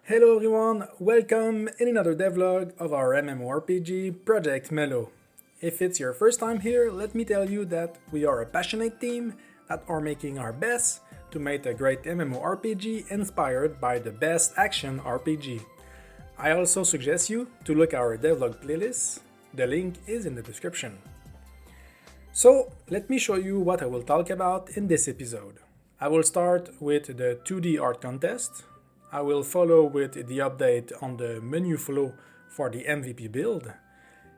Hello everyone, welcome in another devlog of our MMORPG Project Mellow. If it's your first time here, let me tell you that we are a passionate team that are making our best to make a great MMORPG inspired by the best action RPG. I also suggest you to look at our devlog playlist, the link is in the description. So let me show you what I will talk about in this episode. I will start with the 2D art contest. I will follow with the update on the menu flow for the MVP build.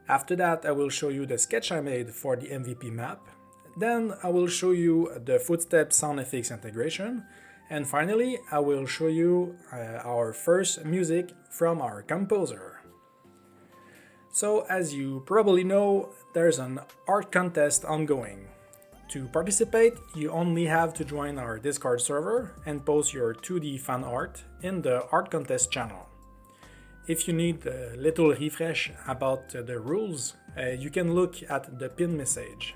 After that, I will show you the sketch I made for the MVP map. Then I will show you the Footstep SoundFX Integration. And finally, I will show you our first music from our composer. So as you probably know, there's an art contest ongoing. To participate, you only have to join our Discord server and post your 2D fan art in the art contest channel. If you need a little refresh about the rules, you can look at the pin message.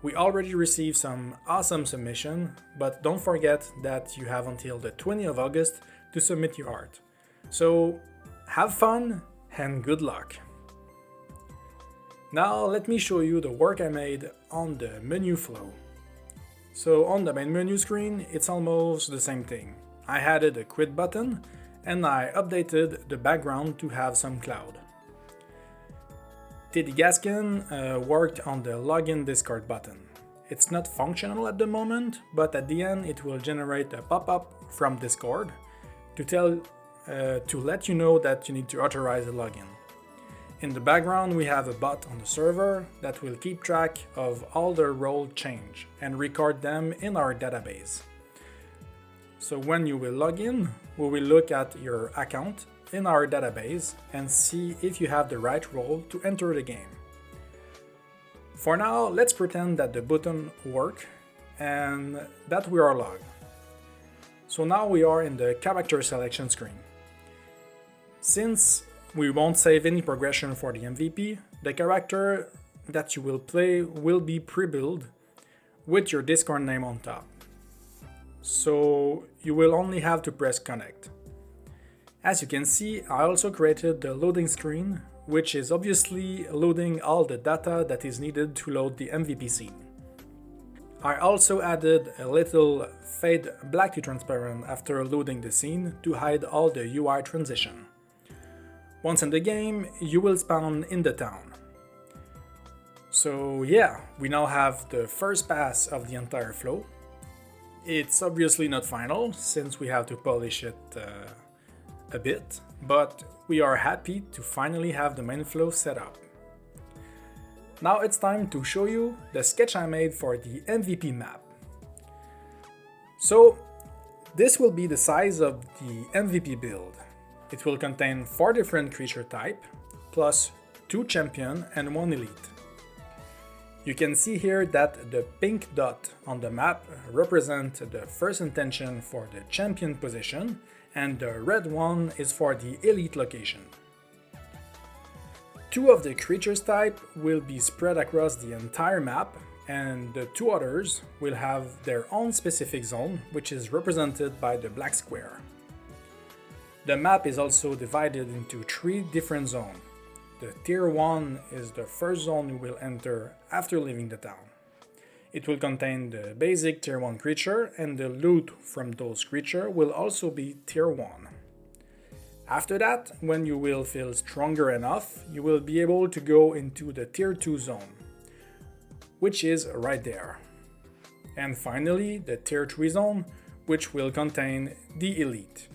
We already received some awesome submission, but don't forget that you have until the 20th of August to submit your art. So have fun and good luck! Now let me show you the work I made on the menu flow. So on the main menu screen, it's almost the same thing. I added a quit button and I updated the background to have some cloud. Teddy Gaskin worked on the login Discord button. It's not functional at the moment, but at the end it will generate a pop-up from Discord to let you know that you need to authorize the login. In the background, we have a bot on the server that will keep track of all the role change and record them in our database. So when you will log in, we will look at your account in our database and see if you have the right role to enter the game. For now, let's pretend that the button works and that we are logged. So now we are in the character selection screen. Since we won't save any progression for the MVP, the character that you will play will be pre-built with your Discord name on top. So you will only have to press connect. As you can see, I also created the loading screen, which is obviously loading all the data that is needed to load the MVP scene. I also added a little fade black to transparent after loading the scene to hide all the UI transition. Once in the game, you will spawn in the town. So yeah, we now have the first pass of the entire flow. It's obviously not final, since we have to polish it a bit, but we are happy to finally have the main flow set up. Now it's time to show you the sketch I made for the MVP map. So this will be the size of the MVP build. It will contain 4 different creature types, plus 2 champion and 1 elite. You can see here that the pink dot on the map represents the first intention for the champion position, and the red one is for the elite location. 2 of the creatures type will be spread across the entire map, and the 2 others will have their own specific zone, which is represented by the black square. The map is also divided into 3 different zones. The Tier 1 is the first zone you will enter after leaving the town. It will contain the basic Tier 1 creature, and the loot from those creatures will also be Tier 1. After that, when you will feel stronger enough, you will be able to go into the Tier 2 zone, which is right there. And finally, the Tier 3 zone, which will contain the Elite,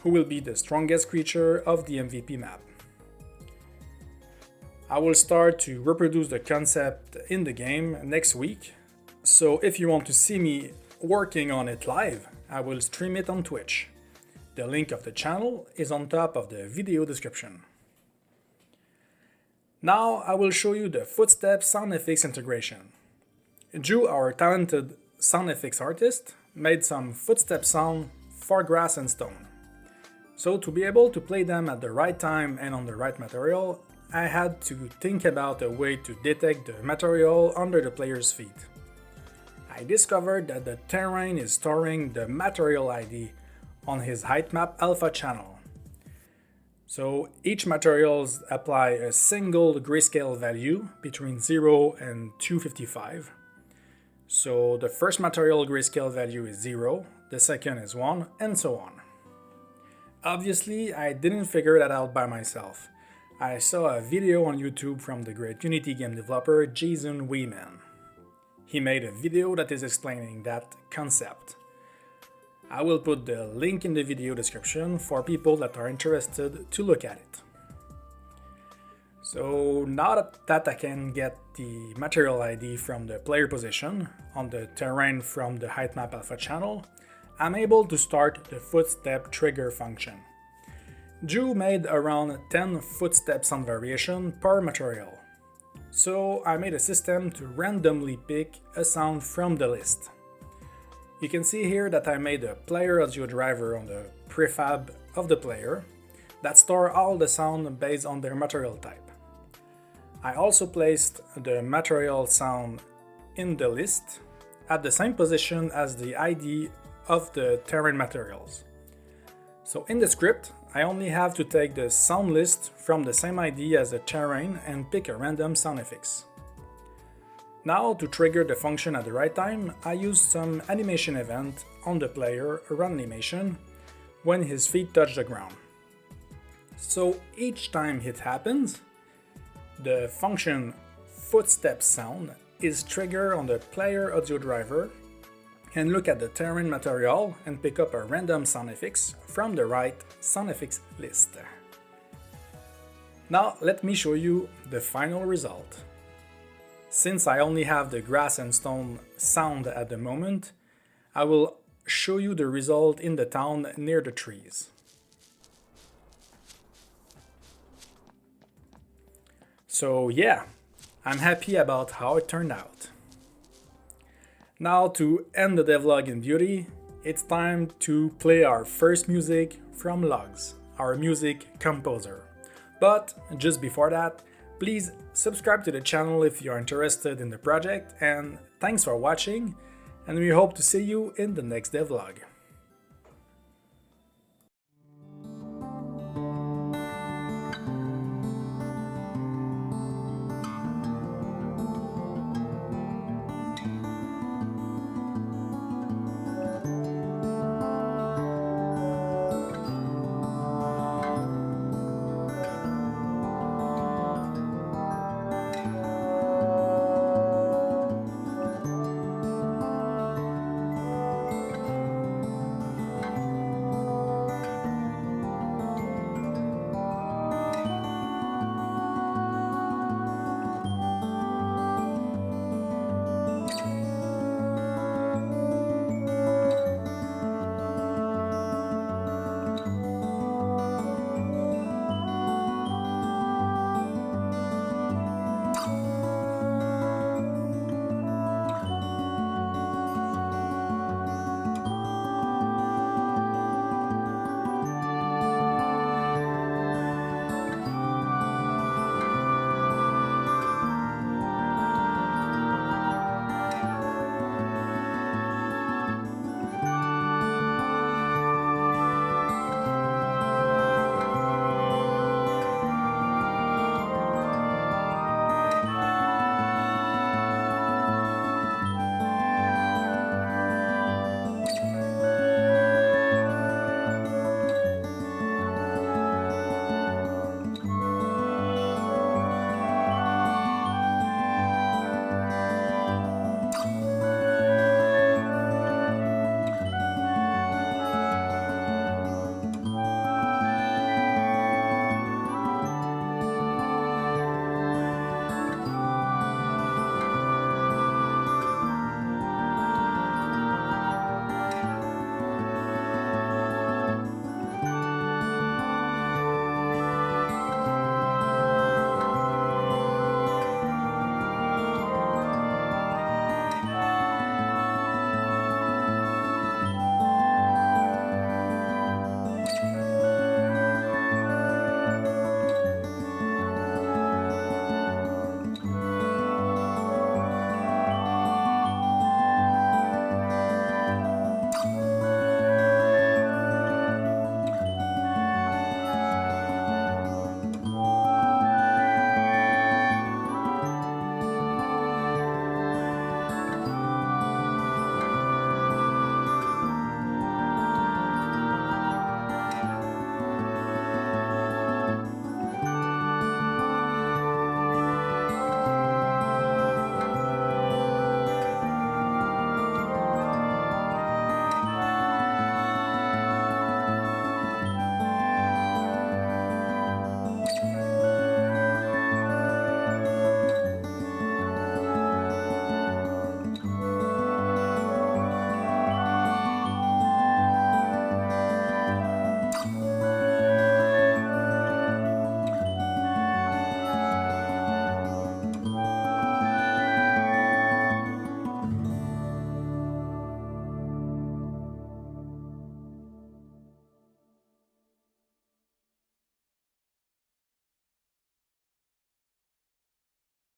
who will be the strongest creature of the MVP map. I will start to reproduce the concept in the game next week, so if you want to see me working on it live, I will stream it on Twitch. The link of the channel is on top of the video description. Now I will show you the Footstep SoundFX Integration. Drew, our talented sound effects artist, made some footstep sound for grass and stone. So to be able to play them at the right time and on the right material, I had to think about a way to detect the material under the player's feet. I discovered that the terrain is storing the material ID on his height map alpha channel. So each materials apply a single grayscale value between 0 and 255. So the first material grayscale value is 0, the second is 1, and so on. Obviously, I didn't figure that out by myself. I saw a video on YouTube from the great Unity game developer Jason Wayman. He made a video that is explaining that concept. I will put the link in the video description for people that are interested to look at it. So now that I can get the material ID from the player position on the terrain from the height map alpha channel, I'm able to start the footstep trigger function. Drew made around 10 footstep sound variation per material. So I made a system to randomly pick a sound from the list. You can see here that I made a player audio driver on the prefab of the player that store all the sound based on their material type. I also placed the material sound in the list at the same position as the ID of the terrain materials. So in the script, I only have to take the sound list from the same ID as the terrain and pick a random sound effects. Now, to trigger the function at the right time, I use some animation event on the player around animation when his feet touch the ground. So each time it happens, the function footstep sound is triggered on the player audio driver and look at the terrain material and pick up a random sound effects from the right sound effects list. Now let me show you the final result. Since I only have the grass and stone sound at the moment, I will show you the result in the town near the trees. So yeah, I'm happy about how it turned out. Now to end the devlog in beauty, it's time to play our first music from Logs, our music composer. But just before that, please subscribe to the channel if you are interested in the project, and thanks for watching, and we hope to see you in the next devlog.